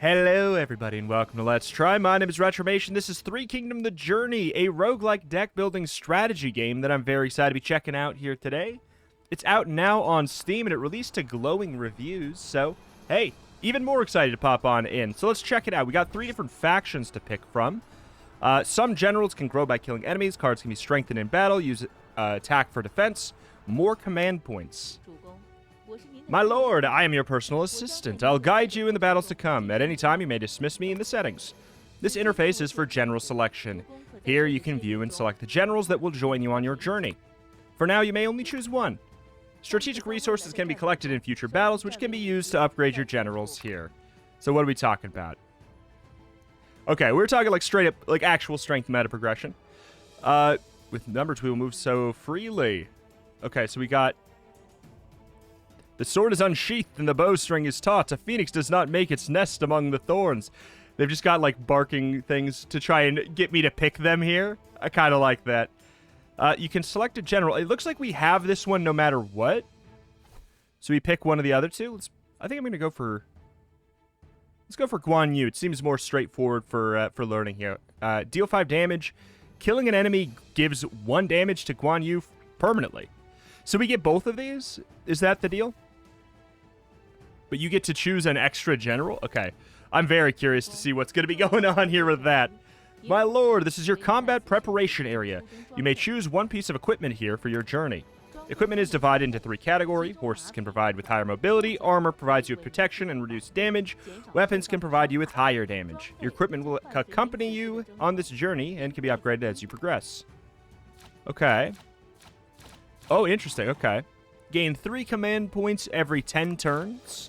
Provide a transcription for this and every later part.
Hello everybody and welcome to Let's Try. My name is Retromation. This is Three Kingdom The Journey, a roguelike deck building strategy game that I'm very excited to be checking out here today. It's out now on Steam and it released to glowing reviews, so hey, even more excited to pop on in. So let's check it out. We got three different factions to pick from. Some generals can grow by killing enemies, cards can be strengthened in battle, use attack for defense, more command points. My lord, I am your personal assistant. I'll guide you in the battles to come. At any time, you may dismiss me in the settings. This interface is for general selection. Here, you can view and select the generals that will join you on your journey. For now, you may only choose one. Strategic resources can be collected in future battles, which can be used to upgrade your generals here. So what are we talking about? Okay, we're talking like straight up, like actual strength meta progression. With numbers, we will move so freely. Okay, so we got... The sword is unsheathed and the bowstring is taut. A phoenix does not make its nest among the thorns. They've just got, like, barking things to try and get me to pick them here. I kind of like that. You can select a general. It looks like we have this one no matter what. So we pick one of the other two. I think I'm going to go for... Let's go for Guan Yu. It seems more straightforward for learning here. Deal 5 damage. Killing an enemy gives 1 damage to Guan Yu permanently. So we get both of these? Is that the deal? But you get to choose an extra general? Okay. I'm very curious to see what's going to be going on here with that. My lord, this is your combat preparation area. You may choose one piece of equipment here for your journey. Equipment is divided into 3 categories. Horses can provide with higher mobility. Armor provides you with protection and reduced damage. Weapons can provide you with higher damage. Your equipment will accompany you on this journey and can be upgraded as you progress. Okay. Oh, interesting. Okay. Gain 3 command points every 10 turns.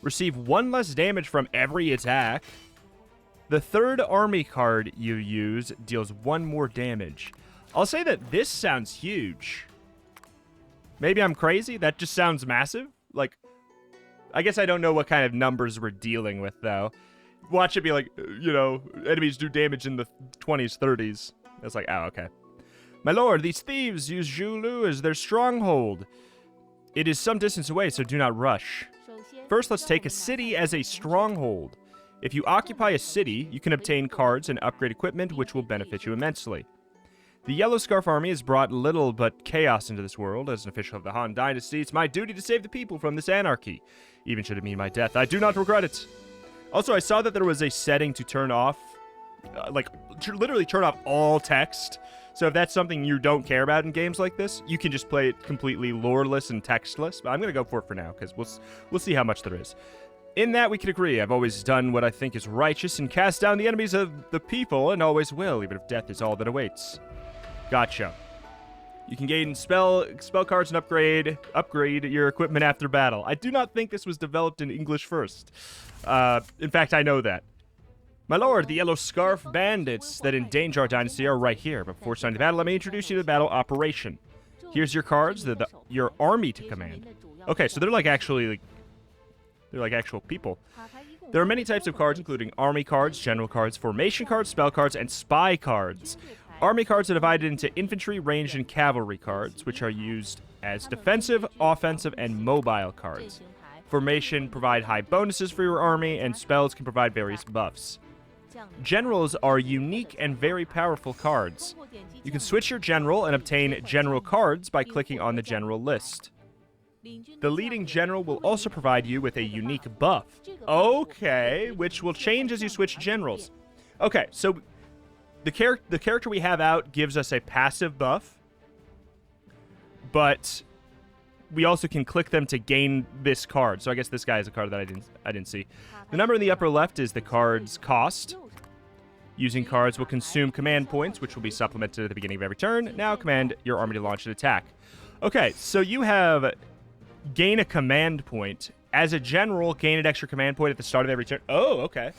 Receive 1 less damage from every attack. The third army card you use deals 1 more damage. I'll say that this sounds huge. Maybe I'm crazy. That just sounds massive. Like, I guess I don't know what kind of numbers we're dealing with, though. Watch it be like, you know, enemies do damage in the 20s, 30s. It's like, oh, okay. My lord, these thieves use Zhulu as their stronghold. It is some distance away, so do not rush. First, let's take a city as a stronghold. If you occupy a city, you can obtain cards and upgrade equipment, which will benefit you immensely. The Yellow Scarf Army has brought little but chaos into this world. As an official of the Han Dynasty, it's my duty to save the people from this anarchy. Even should it mean my death, I do not regret it. Also, I saw that there was a setting to turn off, literally turn off all text. So if that's something you don't care about in games like this, you can just play it completely loreless and textless. But I'm going to go for it for now, because we'll see how much there is. In that, we can agree. I've always done what I think is righteous and cast down the enemies of the people, and always will, even if death is all that awaits. Gotcha. You can gain spell cards and upgrade your equipment after battle. I do not think this was developed in English first. In fact, I know that. My lord, the Yellow Scarf bandits that endanger our dynasty are right here. But before starting the battle, let me introduce you to the battle operation. Here's your cards, your army to command. Okay, so they're like actual people. There are many types of cards, including army cards, general cards, formation cards, spell cards, and spy cards. Army cards are divided into infantry, ranged, and cavalry cards, which are used as defensive, offensive, and mobile cards. Formation provide high bonuses for your army, and spells can provide various buffs. Generals are unique and very powerful cards. You can switch your general and obtain general cards by clicking on the general list. The leading general will also provide you with a unique buff. Okay, which will change as you switch generals. Okay, so the character we have out gives us a passive buff, but we also can click them to gain this card. So I guess this guy is a card that I didn't see. The number in the upper left is the card's cost. Using cards will consume command points, which will be supplemented at the beginning of every turn. Now command your army to launch an attack. Okay, so you have gain a command point. As a general, gain an extra command point at the start of every turn. Oh, okay.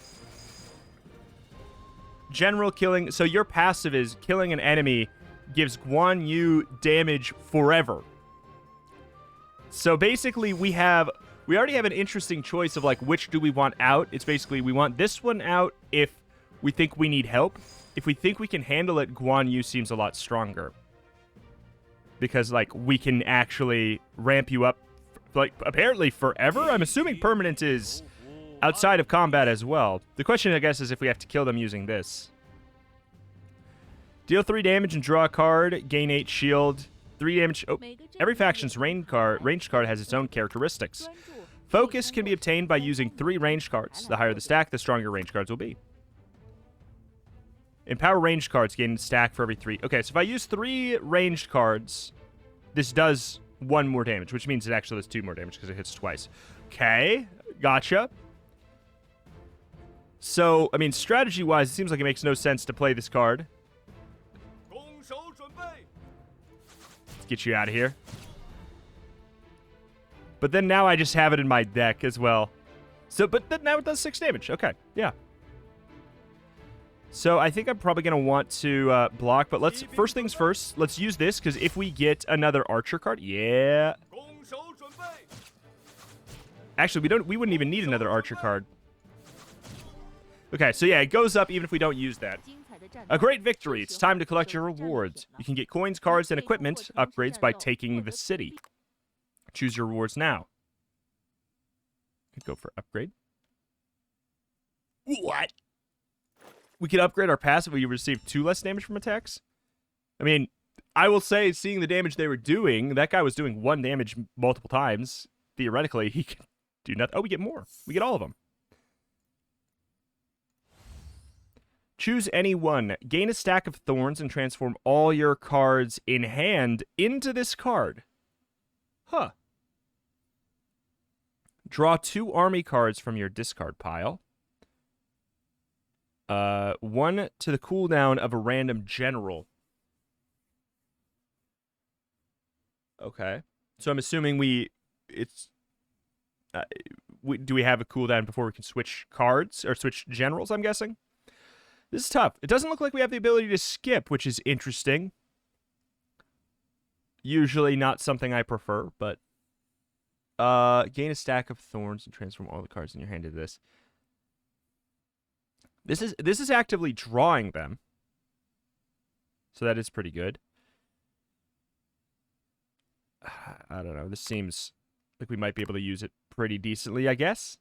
General killing. So your passive is killing an enemy gives Guan Yu damage forever. So basically, we already have an interesting choice of, like, which do we want out. It's basically, we want this one out if we think we need help. If we think we can handle it, Guan Yu seems a lot stronger. Because, like, we can actually ramp you up, like, apparently forever? I'm assuming permanent is outside of combat as well. The question, I guess, is if we have to kill them using this. Deal 3 damage and draw a card. Gain 8 shield. 3 damage. Oh, every faction's ranged card has its own characteristics. Focus can be obtained by using 3 ranged cards. The higher the stack, the stronger ranged cards will be. Empower ranged cards. Gain a stack for every 3. Okay, so if I use 3 ranged cards, this does 1 more damage, which means it actually does 2 more damage because it hits twice. Okay, gotcha. So, I mean, strategy-wise, it seems like it makes no sense to play this card. Let's get you out of here. But then now I just have it in my deck as well. So, but then now it does 6 damage. Okay, yeah. So I think I'm probably going to want to block, but let's, first things first, let's use this, because if we get another archer card, yeah. Actually, we wouldn't even need another archer card. Okay, so yeah, it goes up even if we don't use that. A great victory. It's time to collect your rewards. You can get coins, cards, and equipment upgrades by taking the city. Choose your rewards now. Could go for upgrade. What? We can upgrade our passive where you receive 2 less damage from attacks? I mean, I will say, seeing the damage they were doing, that guy was doing 1 damage multiple times. Theoretically, he can do nothing. Oh, we get more. We get all of them. Choose any one. Gain a stack of thorns and transform all your cards in hand into this card. Huh. Draw 2 army cards from your discard pile. 1 to the cooldown of a random general. Okay. So I'm assuming do we have a cooldown before we can switch cards, or switch generals, I'm guessing? This is tough. It doesn't look like we have the ability to skip, which is interesting. Usually not something I prefer, but... gain a stack of thorns and transform all the cards in your hand into this. This is actively drawing them. So that is pretty good. I don't know. This seems like we might be able to use it pretty decently, I guess.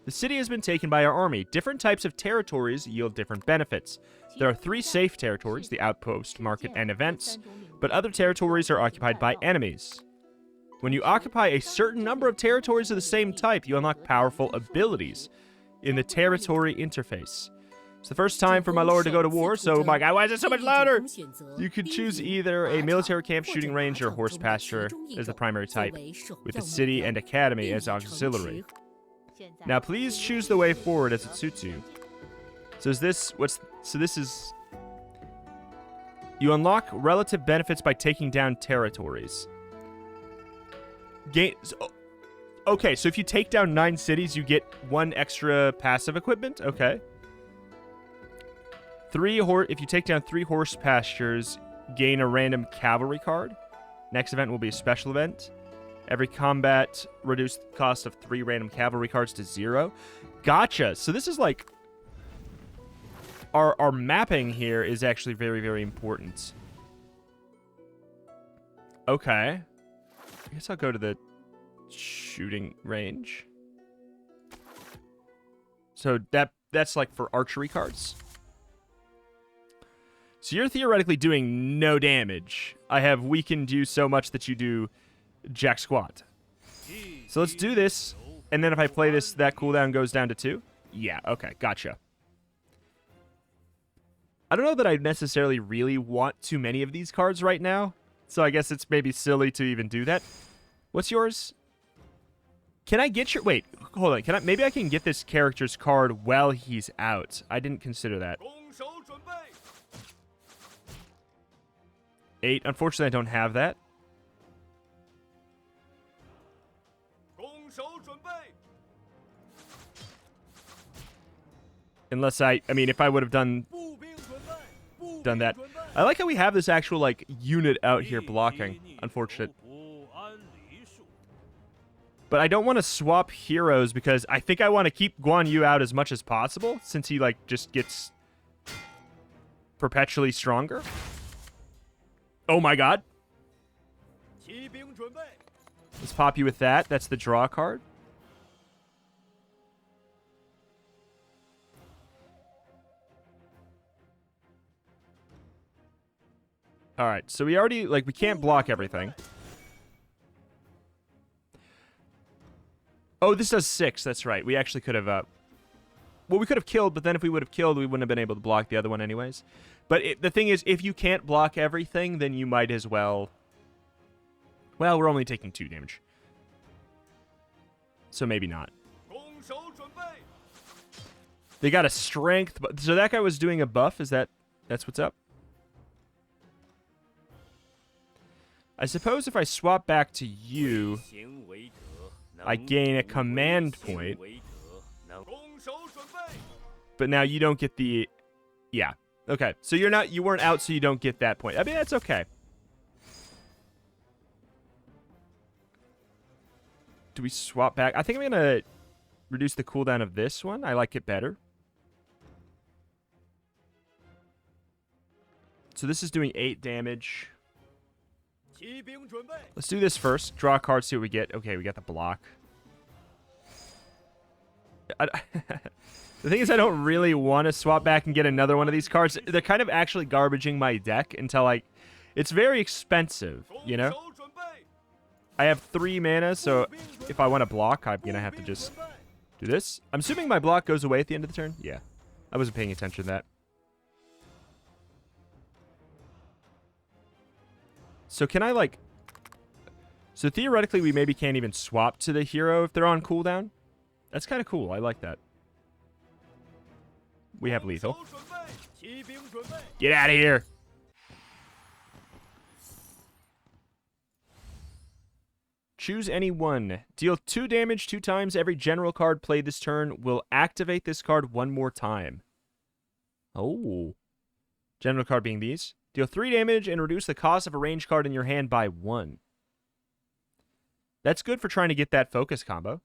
The city has been taken by our army. Different types of territories yield different benefits. There are 3 safe territories, the outpost, market, and events, but other territories are occupied by enemies. When you occupy a certain number of territories of the same type, you unlock powerful abilities in the territory interface. It's the first time for my lord to go to war, so my god, why is it so much louder? You can choose either a military camp, shooting range, or horse pasture as the primary type, with a city and academy as auxiliary. Now please choose the way forward as it suits you. So is this, this is... You unlock relative benefits by taking down territories. Okay, so if you take down 9 cities, you get 1 extra passive equipment? Okay. If you take down 3 horse pastures, gain a random cavalry card. Next event will be a special event. Every combat, reduce the cost of 3 random cavalry cards to 0. Gotcha. So this is like... Our mapping here is actually very, very important. Okay. I guess I'll go to the shooting range. So that's like for archery cards. So you're theoretically doing no damage. I have weakened you so much that you do jack squat. So let's do this, and then if I play this, that cooldown goes down to 2? Yeah, okay, gotcha. I don't know that I necessarily really want too many of these cards right now, so I guess it's maybe silly to even do that. What's yours? Can I get your... Wait, hold on. Maybe I can get this character's card while he's out. I didn't consider that. 8. Unfortunately, I don't have that. Unless I mean, if I would have done that. I like how we have this actual, like, unit out here blocking. Unfortunate. But I don't want to swap heroes because I think I want to keep Guan Yu out as much as possible since he, like, just gets perpetually stronger. Oh my god. Let's pop you with that. That's the draw card. All right, so we already, like, we can't block everything. Oh, this does 6. That's right. We actually could have, well, we could have killed, but then if we would have killed, we wouldn't have been able to block the other one anyways. But the thing is, if you can't block everything, then you might as well... Well, we're only taking 2 damage. So maybe not. They got a strength, but so that guy was doing a buff. Is that's what's up? I suppose if I swap back to you, I gain a command point. But now you don't get the... Yeah. Okay. So you weren't out, so you don't get that point. I mean, that's okay. Do we swap back? I think I'm going to reduce the cooldown of this one. I like it better. So this is doing 8 damage. Let's do this first. Draw a card, see what we get. Okay, we got the block. The thing is, I don't really want to swap back and get another one of these cards. They're kind of actually garbaging my deck until it's very expensive, you know? I have 3 mana, so if I want to block, I'm going to have to just do this. I'm assuming my block goes away at the end of the turn. Yeah. I wasn't paying attention to that. So can I, like... So theoretically, we maybe can't even swap to the hero if they're on cooldown. That's kind of cool. I like that. We have lethal. Get out of here. Choose any one. Deal 2 damage 2 times. Every general card played this turn will activate this card 1 more time. Oh. General card being these. Deal 3 damage and reduce the cost of a range card in your hand by 1. That's good for trying to get that focus combo.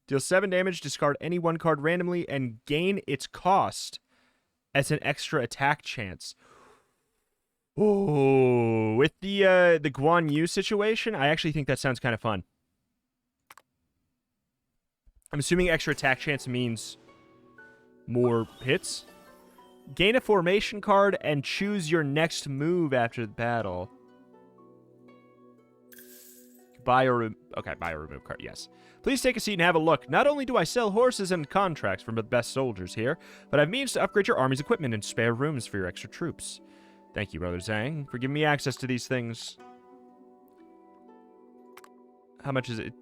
Deal 7 damage, discard any 1 card randomly, and gain its cost as an extra attack chance. Oh, with the Guan Yu situation, I actually think that sounds kind of fun. I'm assuming extra attack chance means more hits. Gain a formation card and choose your next move after the battle. Buy or remove card, yes. Please take a seat and have a look. Not only do I sell horses and contracts from the best soldiers here, but I have means to upgrade your army's equipment and spare rooms for your extra troops. Thank you, Brother Zhang, for giving me access to these things. How much is it?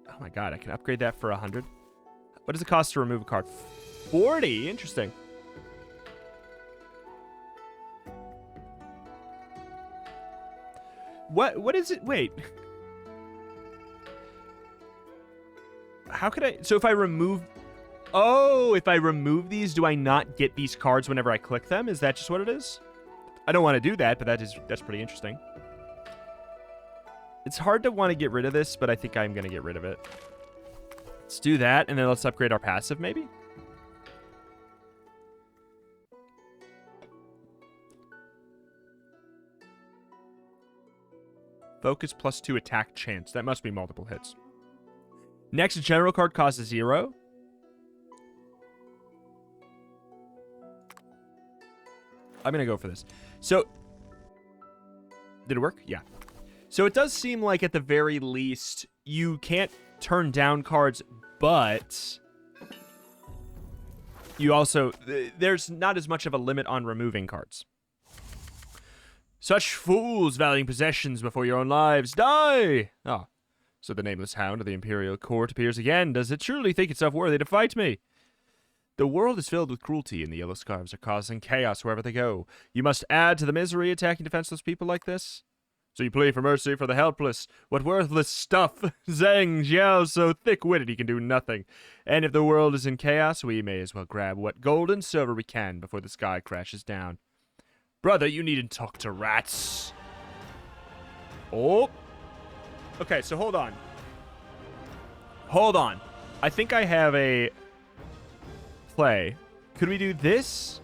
Oh my god, I can upgrade that for 100. What does it cost to remove a card? 40? Interesting. What is it? Wait. How could I... So if I remove... Oh, if I remove these, do I not get these cards whenever I click them? Is that just what it is? I don't want to do that, but that's pretty interesting. It's hard to want to get rid of this, but I think I'm going to get rid of it. Let's do that, and then let's upgrade our passive, maybe? Focus +2 attack chance. That must be multiple hits. Next general card costs 0. I'm going to go for this. So, did it work? Yeah. So it does seem like at the very least, you can't turn down cards, but you also, there's not as much of a limit on removing cards. Such fools valuing possessions before your own lives. Die! Ah, so the nameless hound of the Imperial Court appears again. Does it truly think itself worthy to fight me? The world is filled with cruelty, and the yellow scarves are causing chaos wherever they go. You must add to the misery attacking defenseless people like this? So you plead for mercy for the helpless. What worthless stuff! Zhang Jiao, so thick-witted he can do nothing. And if the world is in chaos, we may as well grab what gold and silver we can before the sky crashes down. Brother, you needn't talk to rats. Oh. Okay, so hold on. Hold on. I think I have a play. Could we do this?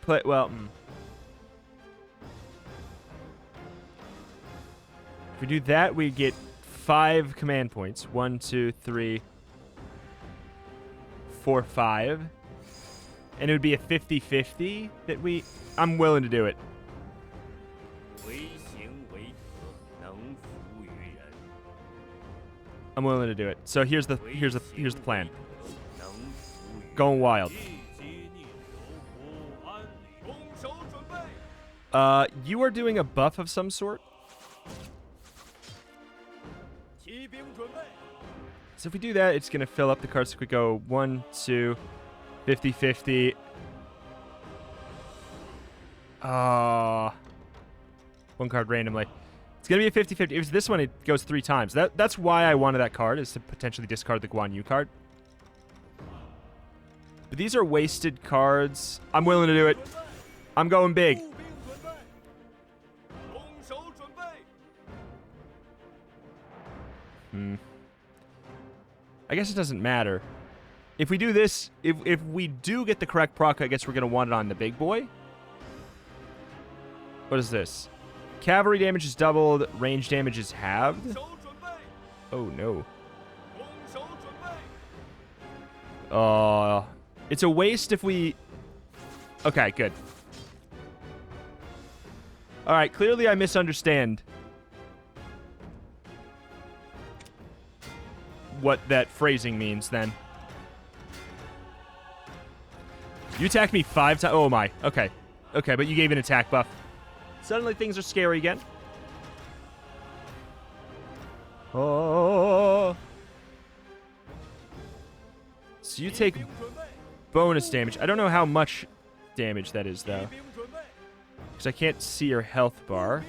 Play, well, if we do that, we get 5 command points. 1, 2, 3, 4, 5. And it would be a 50-50 that we... I'm willing to do it. I'm willing to do it. So here's the plan. Going wild. You are doing a buff of some sort. So if we do that, it's going to fill up the cards. So we go 1, 2, 50-50. One card randomly. It's going to be a 50-50. If it's this one, it goes 3 times. That's why I wanted that card, is to potentially discard the Guan Yu card. But these are wasted cards. I'm willing to do it. I'm going big. I guess it doesn't matter. If we do this, if we do get the correct proc, I guess we're going to want it on the big boy. What is this? Cavalry damage is doubled. Range damage is halved. Oh, no. It's a waste if we... Okay, good. All right, clearly I misunderstand what that phrasing means then. You attacked me 5 times. Oh, my. Okay. Okay, but you gave an attack buff. Suddenly things are scary again. Oh. So you take bonus damage. I don't know how much damage that is, though, because I can't see your health bar.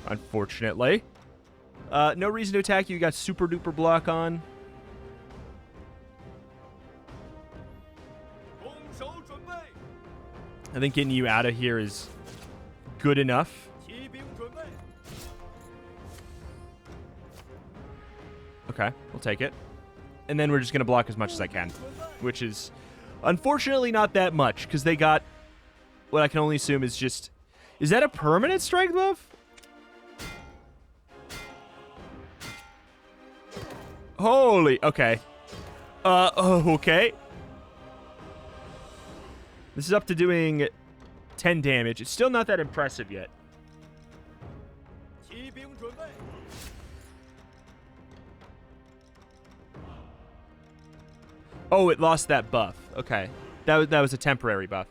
Unfortunately. No reason to attack you. You got super duper block on. I think getting you out of here is good enough. Okay, we'll take it. And then we're just going to block as much as I can, which is unfortunately not that much, because they got what I can only assume is just... Is that a permanent strength buff? Holy... Okay. Okay. This is up to doing 10 damage. It's still not that impressive yet. Oh, it lost that buff. Okay. That was a temporary buff.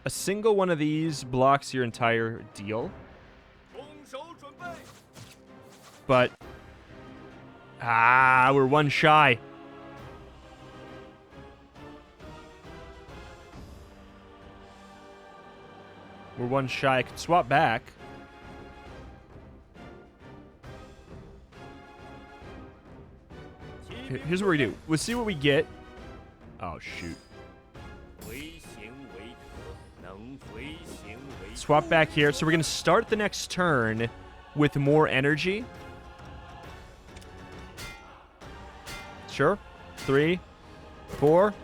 A single one of these blocks your entire deal. But... we're 1 shy. We're 1 shy. I could swap back. Here's what we do. We'll see what we get. Oh, shoot. Swap back here. So we're going to start the next turn with more energy. Sure. 3, 4.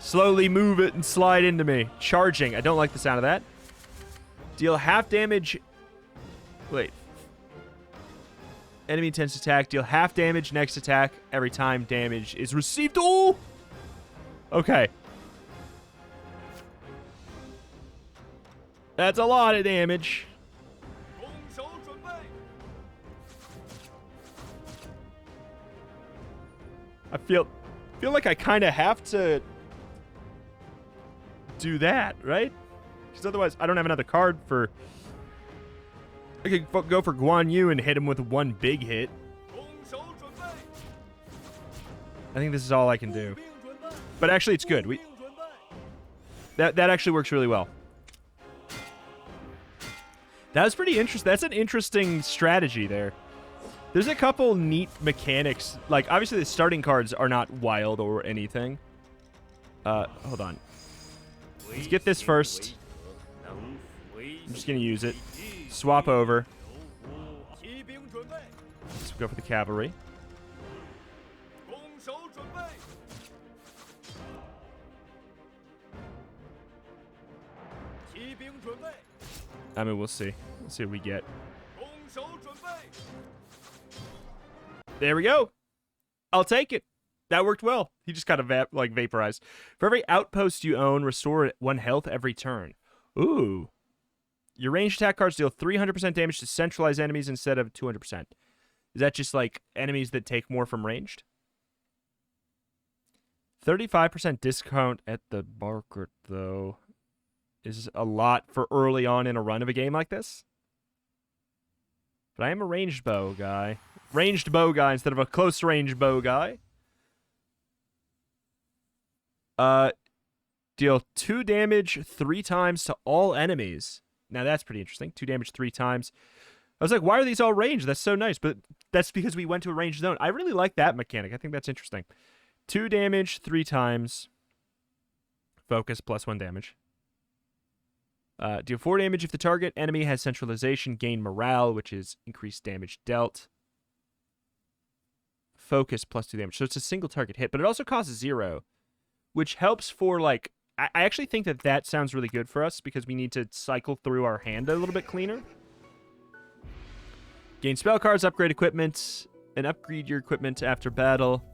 Slowly move it and slide into me. Charging. I don't like the sound of that. Deal half damage. Wait. Enemy intense attack. Deal half damage next attack every time damage is received. Oh! Okay. That's a lot of damage. I feel like I kind of have to do that, right? Because otherwise I don't have another card for... I could go for Guan Yu and hit him with 1 big hit. I think this is all I can do. But actually, it's good. That actually works really well. That was pretty interesting. That's an interesting strategy there. There's a couple neat mechanics. Like, obviously, the starting cards are not wild or anything. Hold on. Let's get this first. I'm just going to use it. Swap over. Let's go for the cavalry. I mean, we'll see. Let's see what we get. There we go. I'll take it. That worked well. He just kind of vaporized. For every outpost you own, restore 1 health every turn. Ooh. Your ranged attack cards deal 300% damage to centralized enemies instead of 200%. Is that just like enemies that take more from ranged? 35% discount at the market, though, is a lot for early on in a run of a game like this. But I am a ranged bow guy. Ranged bow guy instead of a close range bow guy. Deal 2 damage 3 times to all enemies. Now that's pretty interesting. 2 damage 3 times. I was like, why are these all ranged? That's so nice. But that's because we went to a ranged zone. I really like that mechanic. I think that's interesting. 2 damage 3 times. Focus plus 1 damage. Deal 4 damage if the target enemy has centralization. Gain morale, which is increased damage dealt. Focus plus 2 damage. So it's a single target hit, but it also costs 0, which helps for, like, I actually think that that sounds really good for us because we need to cycle through our hand a little bit cleaner. Gain spell cards, upgrade equipment, and upgrade your equipment after battle.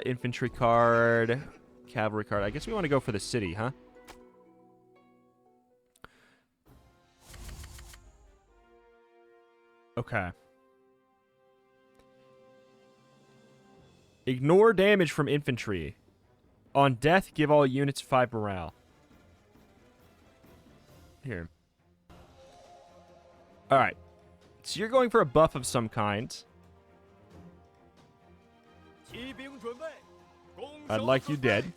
Infantry card, cavalry card. I guess we want to go for the city, huh? Okay. Ignore damage from infantry. On death, give all units 5 morale. Here. Alright. So you're going for a buff of some kind. I'd like you dead.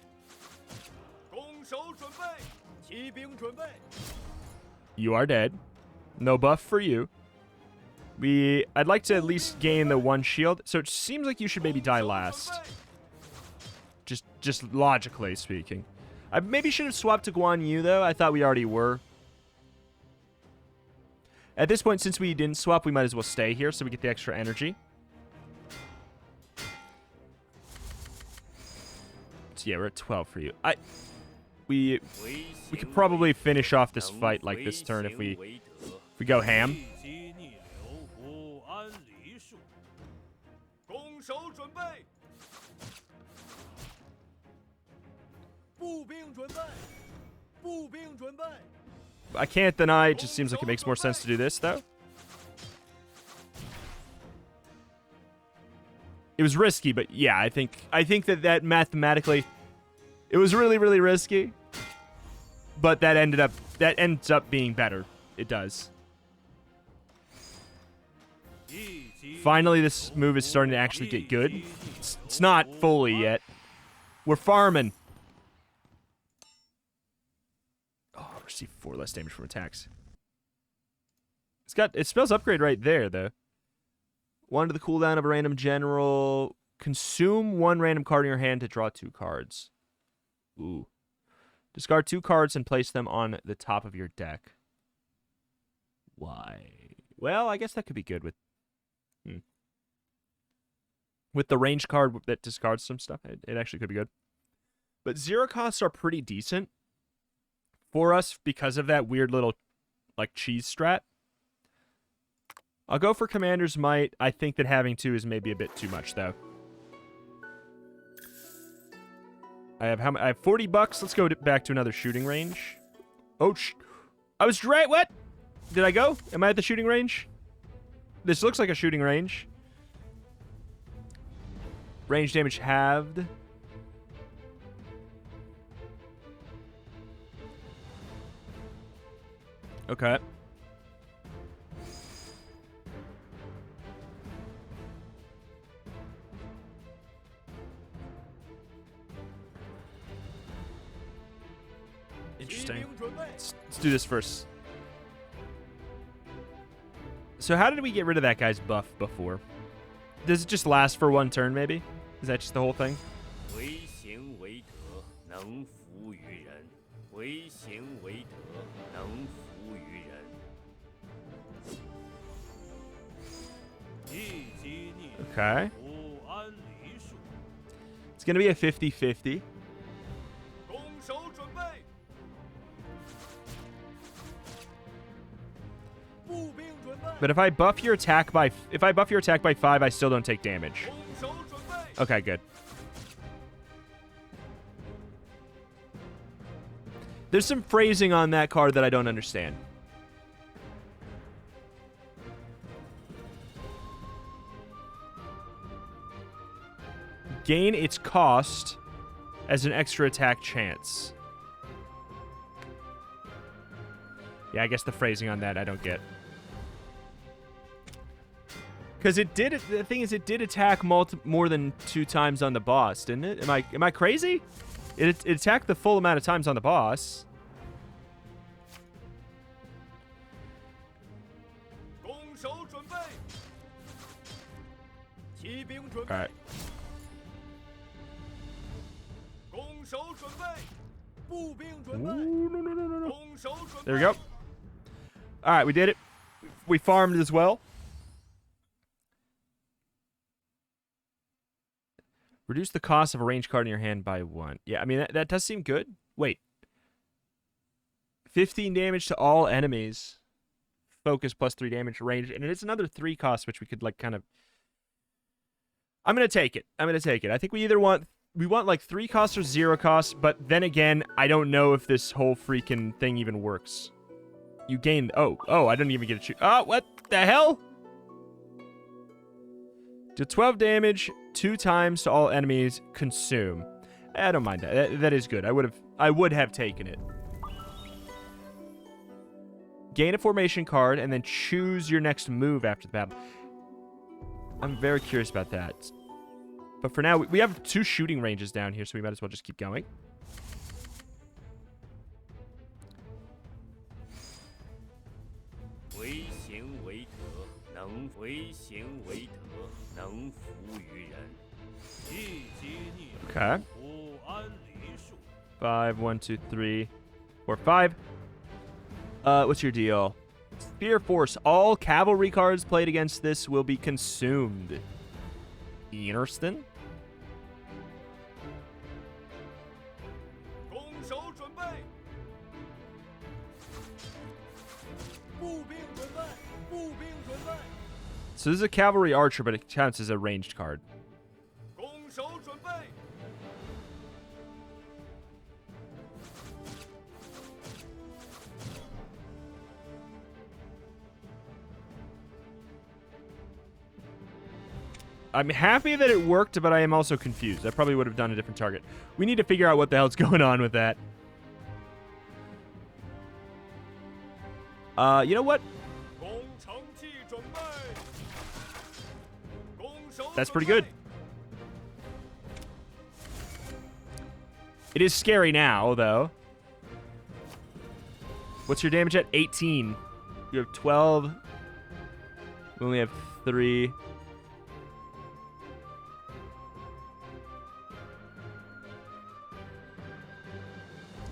You are dead. No buff for you. I'd like to at least gain the 1 shield. So it seems like you should maybe die last. Just logically speaking. I maybe should have swapped to Guan Yu, though. I thought we already were. At this point, since we didn't swap, we might as well stay here so we get the extra energy. So yeah, we're at 12 for you. We could probably finish off this fight like this turn if we go ham. I can't deny it just seems like it makes more sense to do this, though. It was risky, but yeah, I think that mathematically it was really, really risky. But that ends up being better. It does. Finally, this move is starting to actually get good. It's not fully yet. We're farming. Oh, receive 4 less damage from attacks. It spells upgrade right there, though. 1 to the cooldown of a random general. Consume 1 random card in your hand to draw 2 cards. Ooh. Discard 2 cards and place them on the top of your deck. Why? Well, I guess that could be good with... With the range card that discards some stuff, it actually could be good. But 0 costs are pretty decent for us because of that weird little, like, cheese strat. I'll go for Commander's Might. I think that having 2 is maybe a bit too much, though. I have 40 bucks. Let's go back to another shooting range. Oh, I was what? Did I go? Am I at the shooting range? This looks like a shooting range. Range damage halved. Okay. Interesting. Let's do this first. So how did we get rid of that guy's buff before? Does it just last for 1 turn, maybe? Is that just the whole thing? Okay. It's going to be a 50-50. But if I buff your attack by 5, I still don't take damage. Okay, good. There's some phrasing on that card that I don't understand. Gain its cost as an extra attack chance. Yeah, I guess the phrasing on that I don't get. Because it did. The thing is, it did attack more than 2 times on the boss, didn't it? Am I crazy? It attacked the full amount of times on the boss. All right. Ooh, no. There we go. All right, we did it. We farmed as well. Reduce the cost of a range card in your hand by 1. Yeah, I mean, that does seem good. Wait. 15 damage to all enemies. Focus plus 3 damage range. And it is another 3 cost, which we could, like, kind of... I'm going to take it. I think we either want... We want, like, 3 costs or 0 costs, but then again, I don't know if this whole freaking thing even works. You gain... Oh, I didn't even get to shoot. Oh, what the hell? Do 12 damage 2 times to all enemies. Consume. I don't mind that. That is good. I would have taken it. Gain a formation card and then choose your next move after the battle. I'm very curious about that. But for now, we have 2 shooting ranges down here, so we might as well just keep going. Okay. 5, 1, 2, 3, 4, 5. What's your deal? Spear Force. All cavalry cards played against this will be consumed. Interesting. So this is a cavalry archer, but it counts as a ranged card. I'm happy that it worked, but I am also confused. I probably would have done a different target. We need to figure out what the hell's going on with that. You know what? That's pretty good. It is scary now, though. What's your damage at? 18. You have 12. We only have 3.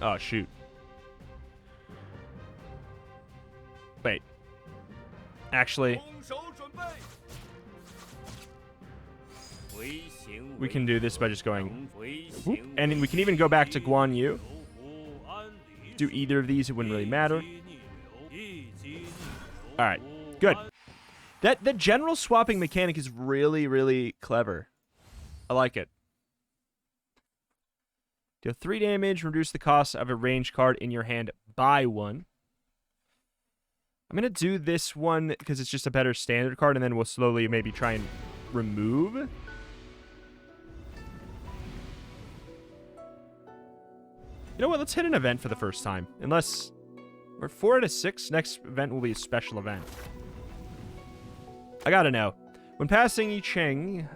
Oh, shoot. Wait. Actually, we can do this by just going... Whoop, and we can even go back to Guan Yu. Do either of these, it wouldn't really matter. Alright, good. The general swapping mechanic is really, really clever. I like it. Deal 3 damage, reduce the cost of a range card in your hand by 1. I'm going to do this one because it's just a better standard card, and then we'll slowly maybe try and remove. You know what? Let's hit an event for the first time. Unless we're 4 out of 6, next event will be a special event. I gotta know. When passing Yicheng,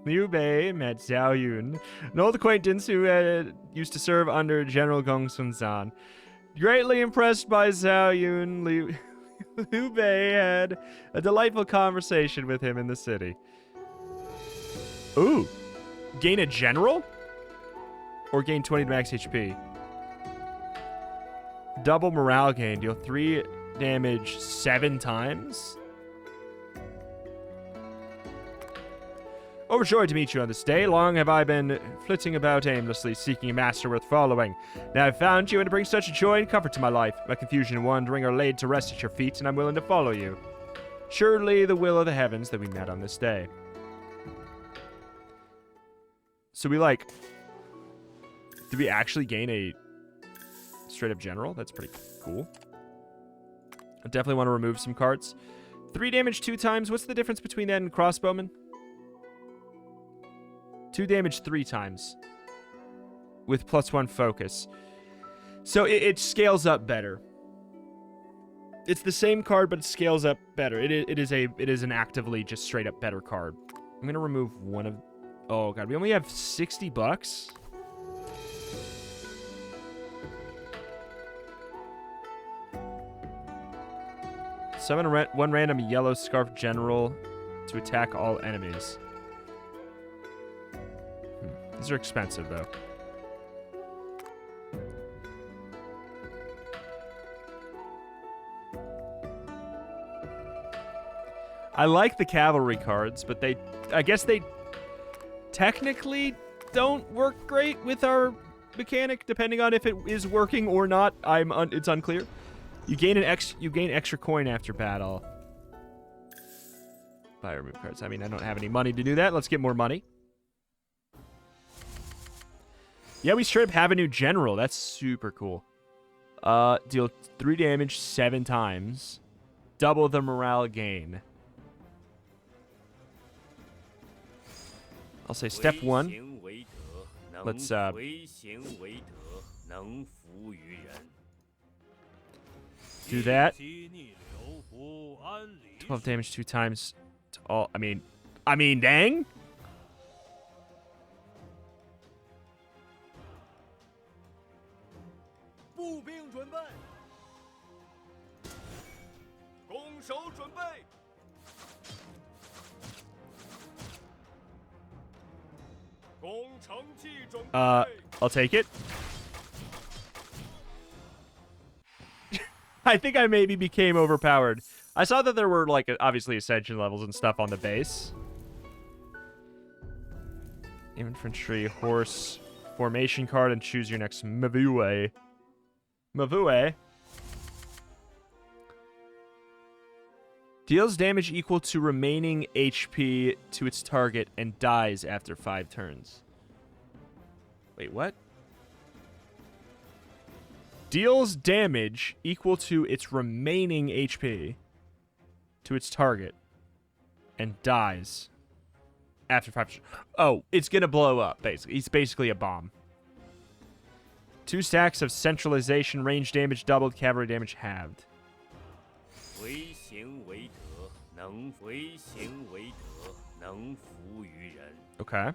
Liu Bei met Zhao Yun, an old acquaintance who used to serve under General Gong Sun Zan. Greatly impressed by Zhao Yun, Liu Bei had a delightful conversation with him in the city. Ooh. Gain a general? Or gain 20 to max HP? Double morale gain. Deal 3 damage 7 times? Overjoyed to meet you on this day. Long have I been flitting about aimlessly, seeking a master worth following. Now I've found you, and it brings such joy and comfort to my life. My confusion and wandering are laid to rest at your feet, and I'm willing to follow you. Surely the will of the heavens that we met on this day. So we like... Did we actually gain a straight up general? That's pretty cool. I definitely want to remove some cards. 3 damage 2 times. What's the difference between that and crossbowman? 2 damage 3 times. With +1 focus. So it scales up better. It's the same card, but it scales up better. It is an actively just straight up better card. I'm gonna remove one of... Oh god, we only have $60. Summon one random yellow scarf general to attack all enemies. These are expensive though. I like the cavalry cards, but I guess they technically don't work great with our mechanic, depending on if it is working or not. It's unclear. You gain extra coin after battle. Buy or remove cards. I mean, I don't have any money to do that. Let's get more money. Yeah, we straight up have a new general. That's super cool. Deal 3 damage 7 times. Double the morale gain. I'll say step 1. Let's, do that. 12 damage 2 times to all. I mean, dang. I'll take it. I think I maybe became overpowered. I saw that there were, like, obviously ascension levels and stuff on the base. Infantry, horse, formation card, and choose your next Mavue. Mavue. Deals damage equal to remaining HP to its target and dies after 5 turns. Wait, what? Deals damage equal to its remaining HP to its target and dies after 5 turns. Oh, it's going to blow up, basically. It's basically a bomb. 2 stacks of centralization, range damage doubled, cavalry damage halved. Okay.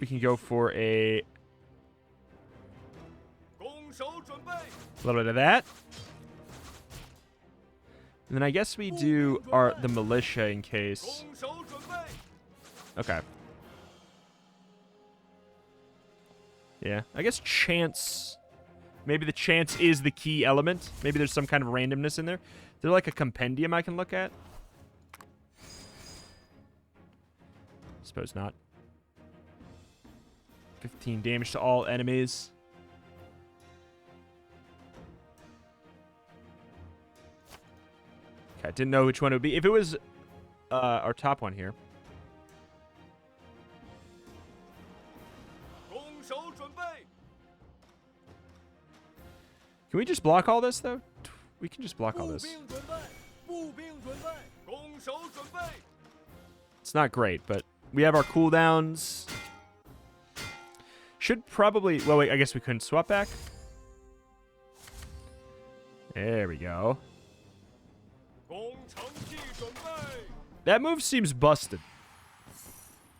We can go for a little bit of that. And then I guess we do the militia in case. Okay. Yeah, I guess chance. Maybe the chance is the key element. Maybe there's some kind of randomness in there. Is there like a compendium I can look at? Suppose not. 15 damage to all enemies. Okay, I didn't know which one it would be. If it was our top one here. Can we just block all this, though? We can just block all this. It's not great, but we have our cooldowns. Should probably... Well, wait, I guess we couldn't swap back. There we go. That move seems busted.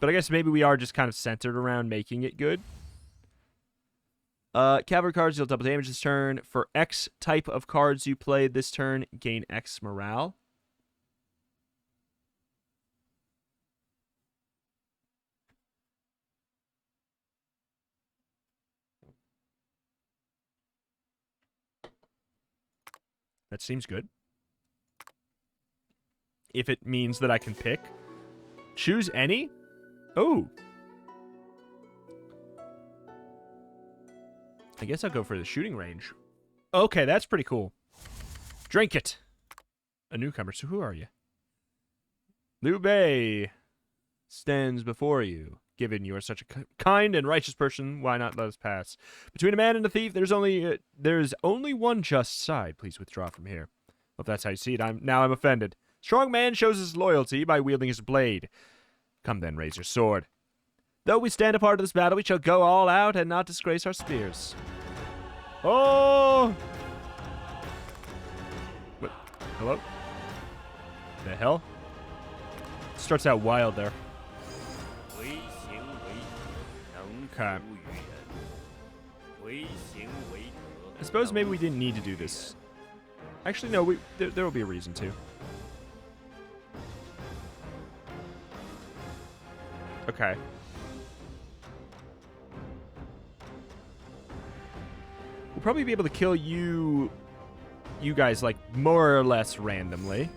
But I guess maybe we are just kind of centered around making it good. Cavalry cards deal double damage this turn. For X type of cards you played this turn, gain X morale. That seems good. If it means that I can pick. Choose any? Oh. I guess I'll go for the shooting range. Okay, that's pretty cool. Drink it. A newcomer. So who are you? Liu Bei stands before you. Given you are such a kind and righteous person, why not let us pass? Between a man and a thief, there's only one just side. Please withdraw from here. Well, if that's how you see it, I'm offended. Strong man shows his loyalty by wielding his blade. Come then, raise your sword. Though we stand apart of this battle, we shall go all out and not disgrace our spears. Oh! What? Hello? The hell? Starts out wild there. Okay. I suppose maybe we didn't need to do this. Actually, no, there will be a reason to. Okay. We'll probably be able to kill you guys, like, more or less randomly.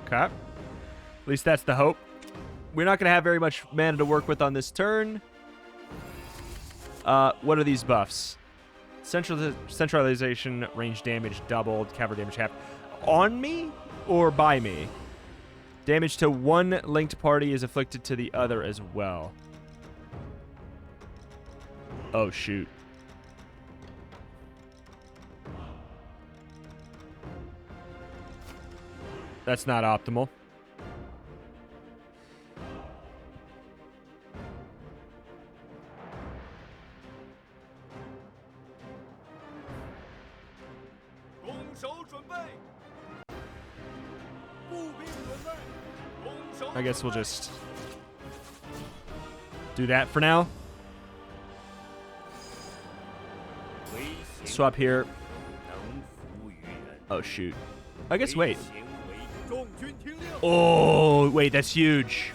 Okay. At least that's the hope. We're not going to have very much mana to work with on this turn. What are these buffs? Centralization, range damage doubled, cavalry damage half. On me or by me? Damage to one linked party is afflicted to the other as well. Oh, shoot. That's not optimal. I guess we'll just do that for now. Swap here. Oh, shoot. I guess wait. Oh, wait, that's huge.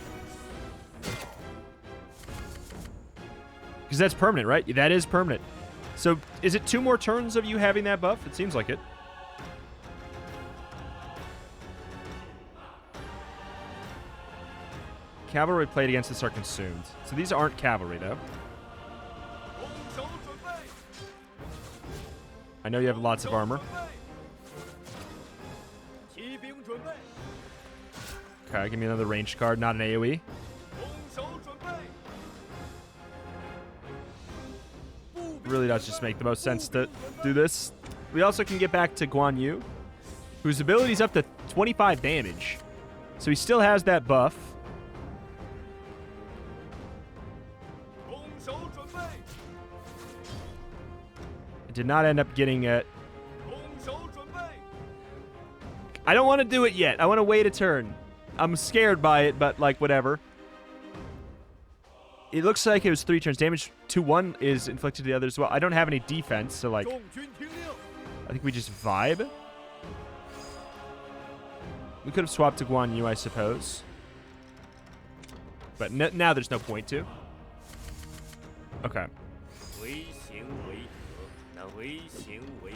Because that's permanent, right? That is permanent. So, is it 2 more turns of you having that buff? It seems like it. Cavalry played against this are consumed. So these aren't cavalry, though. I know you have lots of armor. Okay, give me another ranged card, not an AoE. Really does just make the most sense to do this. We also can get back to Guan Yu, whose ability is up to 25 damage. So he still has that buff. I did not end up getting it. I don't want to do it yet. I want to wait a turn. I'm scared by it, but, like, whatever. It looks like it was 3 turns. Damage to 1 is inflicted to the other as well. I don't have any defense, so, like, I think we just vibe. We could have swapped to Guan Yu, I suppose. But now there's no point to. Okay.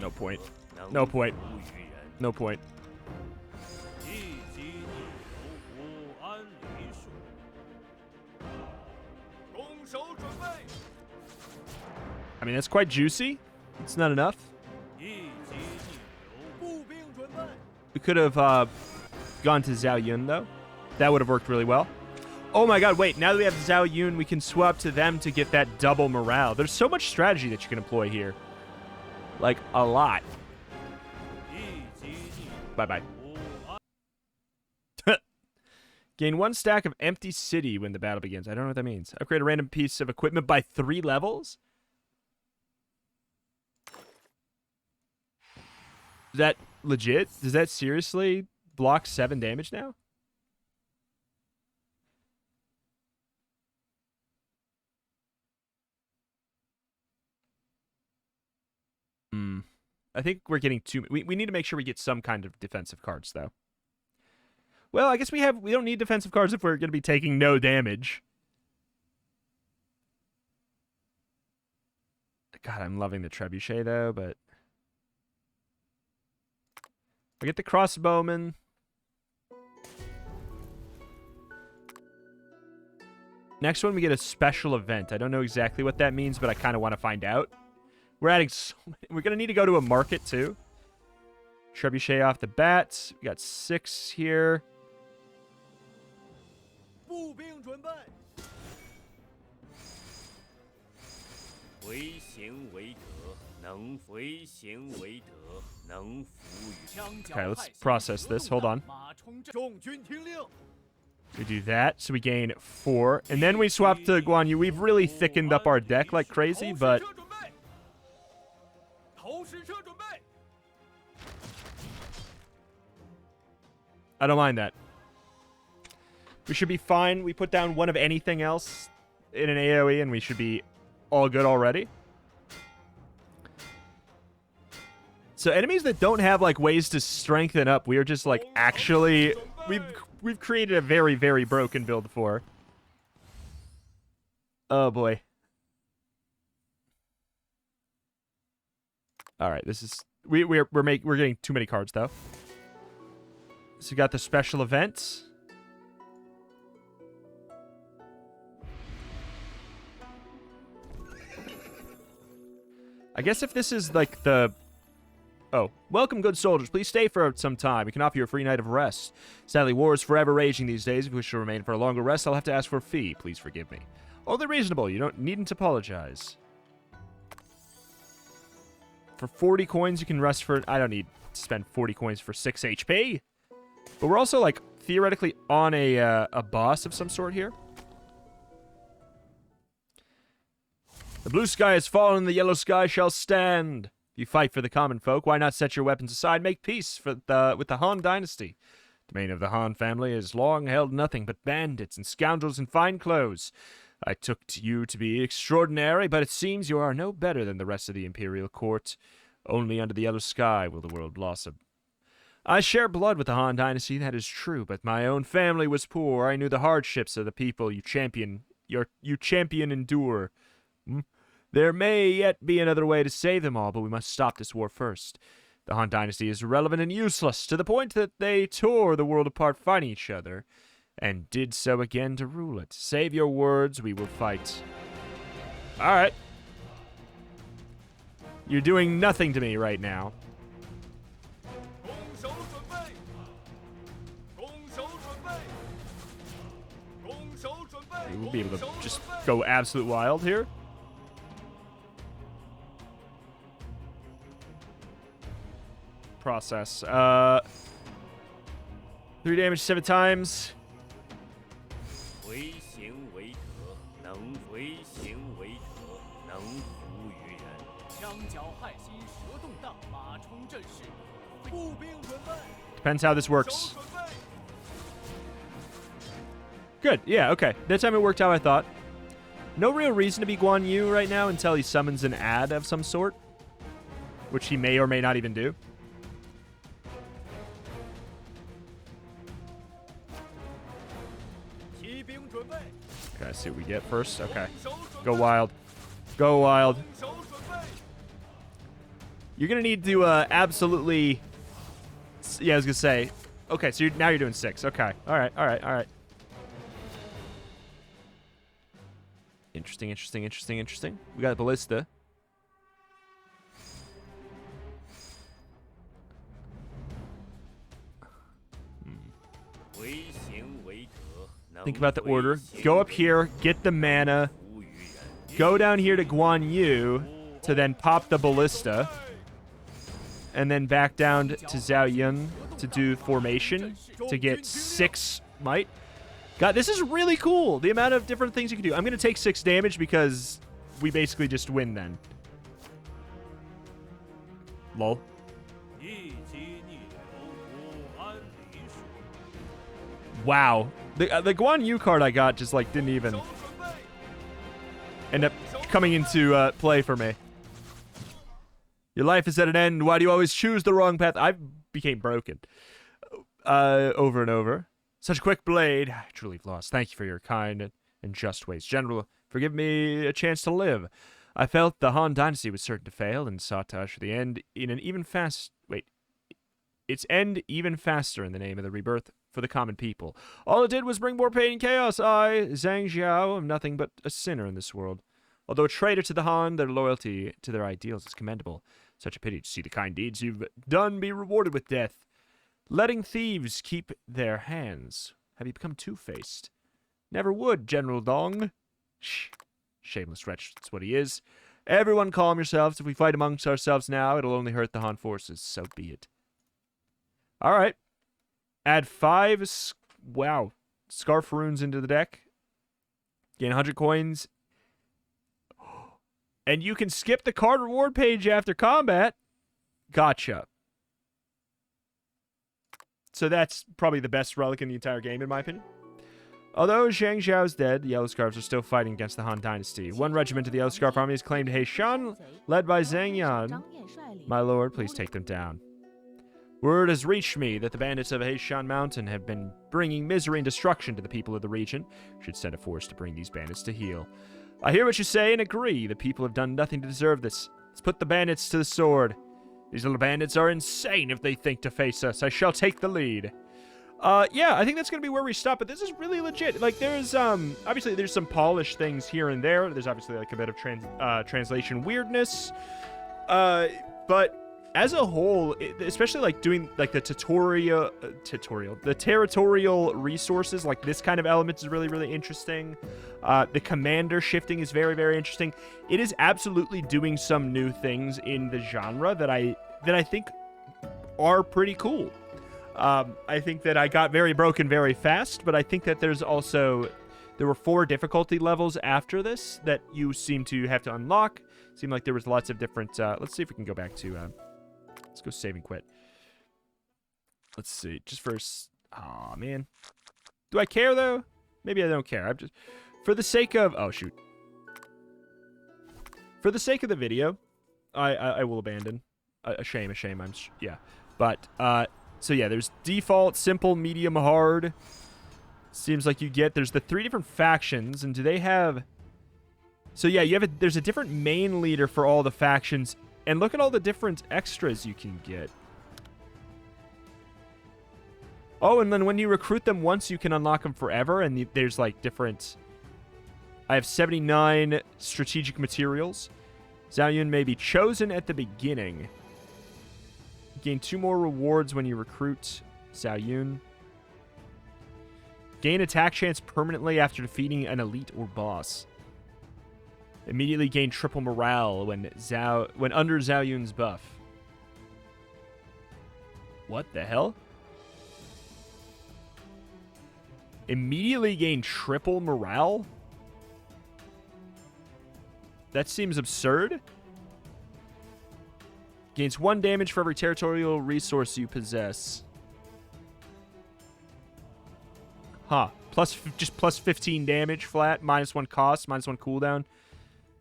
No point. No point. No point. I mean, that's quite juicy. It's not enough. We could have gone to Zhao Yun, though. That would have worked really well. Oh my god, wait. Now that we have Zhao Yun, we can swap to them to get that double morale. There's so much strategy that you can employ here. Like, a lot. Bye-bye. Gain 1 stack of empty city when the battle begins. I don't know what that means. Upgrade a random piece of equipment by 3 levels? Is that legit? Does that seriously block 7 damage now? I think we're getting too... We need to make sure we get some kind of defensive cards, though. Well, I guess we don't need defensive cards if we're going to be taking no damage. God, I'm loving the trebuchet, though, but... I get the crossbowman. Next one, we get a special event. I don't know exactly what that means, but I kind of want to find out. We're adding so many. We're going to need to go to a market, too. Trebuchet off the bat. We got 6 here. Okay, let's process this. Hold on. We do that, so we gain 4. And then we swap to Guan Yu. We've really thickened up our deck like crazy, but... I don't mind that. We should be fine. We put down one of anything else in an AoE, and we should be all good already. So enemies that don't have, like, ways to strengthen up, we are just, like, actually... We've created a very, very broken build for. Oh, boy. All right, this is... We're getting too many cards, though. So we got the special events. I guess if this is like the... Oh, welcome, good soldiers. Please stay for some time. We can offer you a free night of rest. Sadly, war is forever raging these days. If you wish to remain for a longer rest, I'll have to ask for a fee. Please forgive me. Only reasonable. You needn't apologize. For 40 coins, you can rest for... I don't need to spend 40 coins for 6 HP. But we're also, like, theoretically on a boss of some sort here. The blue sky has fallen, the yellow sky shall stand. If you fight for the common folk, why not set your weapons aside, make peace with the Han Dynasty? The domain of the Han family has long held nothing but bandits and scoundrels in fine clothes. I took you to be extraordinary, but it seems you are no better than the rest of the imperial court. Only under the yellow sky will the world blossom. I share blood with the Han Dynasty, that is true, but my own family was poor. I knew the hardships of the people you champion endure. There may yet be another way to save them all, but we must stop this war first. The Han Dynasty is irrelevant and useless, to the point that they tore the world apart fighting each other, and did so again to rule it. Save your words, we will fight. Alright. You're doing nothing to me right now. We'll be able to just go absolute wild here. Process. 3 damage 7 times. Depends how this works. Good. Yeah, okay. That time it worked how I thought. No real reason to be Guan Yu right now until he summons an ad of some sort, which he may or may not even do. Okay, let's see what we get first. Okay. Go wild. Go wild. You're going to need to absolutely... Yeah, I was going to say. Okay, so now you're doing 6. Okay. All right, all right, all right. Interesting, interesting, interesting, interesting. We got a ballista. Think about the order. Go up here, get the mana. Go down here to Guan Yu to then pop the ballista. And then back down to Zhao Yun to do formation to get 6 might. God, this is really cool. The amount of different things you can do. I'm going to take 6 damage because we basically just win then. Lol. Wow. The Guan Yu card I got just, like, didn't even end up coming into play for me. Your life is at an end. Why do you always choose the wrong path? I became broken. Over and over. Such a quick blade. I truly have lost. Thank you for your kind and just ways. General, forgive me a chance to live. I felt the Han Dynasty was certain to fail and sought to usher the end in an even fast... Wait. Its end even faster in the name of the rebirth for the common people. All it did was bring more pain and chaos. I, Zhang Xiao, am nothing but a sinner in this world. Although a traitor to the Han, their loyalty to their ideals is commendable. Such a pity to see the kind deeds you've done be rewarded with death. Letting thieves keep their hands. Have you become two-faced? Never would, General Dong. Shh. Shameless wretch, that's what he is. Everyone calm yourselves. If we fight amongst ourselves now, it'll only hurt the Han forces. So be it. Alright. Add 5... Wow. Scarf runes into the deck. Gain 100 coins. And you can skip the card reward page after combat. Gotcha. So that's probably the best relic in the entire game, in my opinion. Although Zhang Xiao is dead, the Yellow Scarves are still fighting against the Han Dynasty. One regiment of the Yellow Scarf army has claimed Heishan, led by Zhang Yan. My lord, please take them down. Word has reached me that the bandits of Heishan Mountain have been bringing misery and destruction to the people of the region. Should send a force to bring these bandits to heel. I hear what you say and agree. The people have done nothing to deserve this. Let's put the bandits to the sword. These little bandits are insane if they think to face us. I shall take the lead. Yeah, I think that's going to be where we stop, but this is really legit. Like, there's, obviously, there's some polished things here and there. There's obviously, like, a bit of translation weirdness. But as a whole, especially, like, doing, like, the the territorial resources, like, this kind of element is really, really interesting. The commander shifting is very, very interesting. It is absolutely doing some new things in the genre that I think are pretty cool. I think that I got very broken very fast, but I think that there were 4 difficulty levels after this that you seem to have to unlock. Seemed like there was lots of different, let's see if we can go back to, let's go save and quit. Let's see, just first, aw, man. Do I care, though? Maybe I don't care. I'm just, for the sake of, oh, shoot. For the sake of the video, I will abandon. A shame, yeah. But, so yeah, there's default, simple, medium, hard. Seems like there's the 3 different factions, and do they have... So yeah, there's a different main leader for all the factions, and look at all the different extras you can get. Oh, and then when you recruit them once, you can unlock them forever, and there's like different... I have 79 strategic materials. Zhao Yun may be chosen at the beginning. Gain 2 more rewards when you recruit Zhao Yun. Gain attack chance permanently after defeating an elite or boss. Immediately gain triple morale when under Zhao Yun's buff. What the hell? Immediately gain triple morale? That seems absurd. Gains 1 damage for every territorial resource you possess. Huh. Just plus 15 damage flat. -1 cost. -1 cooldown.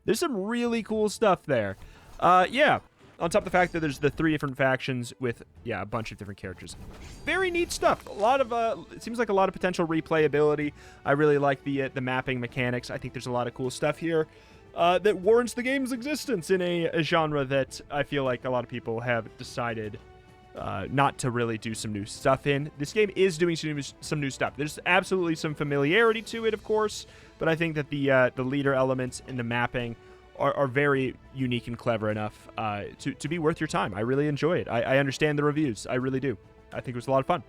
There's some really cool stuff there. Yeah. On top of the fact that there's the 3 different factions with, yeah, a bunch of different characters. Very neat stuff. A lot of, it seems like a lot of potential replayability. I really like the mapping mechanics. I think there's a lot of cool stuff here. That warrants the game's existence in a genre that I feel like a lot of people have decided not to really do some new stuff in. This game is doing some new stuff. There's absolutely some familiarity to it, of course, but I think that the leader elements and the mapping are very unique and clever enough to be worth your time. I really enjoy it. I understand the reviews. I really do. I think it was a lot of fun.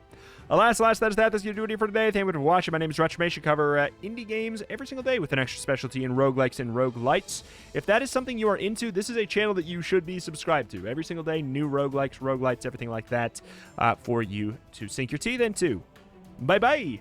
Alas, that is that. That's going to do it here for today. Thank you for watching. My name is Retramation. Cover indie games every single day with an extra specialty in roguelikes and roguelites. If that is something you are into, this is a channel that you should be subscribed to. Every single day, new roguelikes, roguelites, everything like that for you to sink your teeth into. Bye-bye.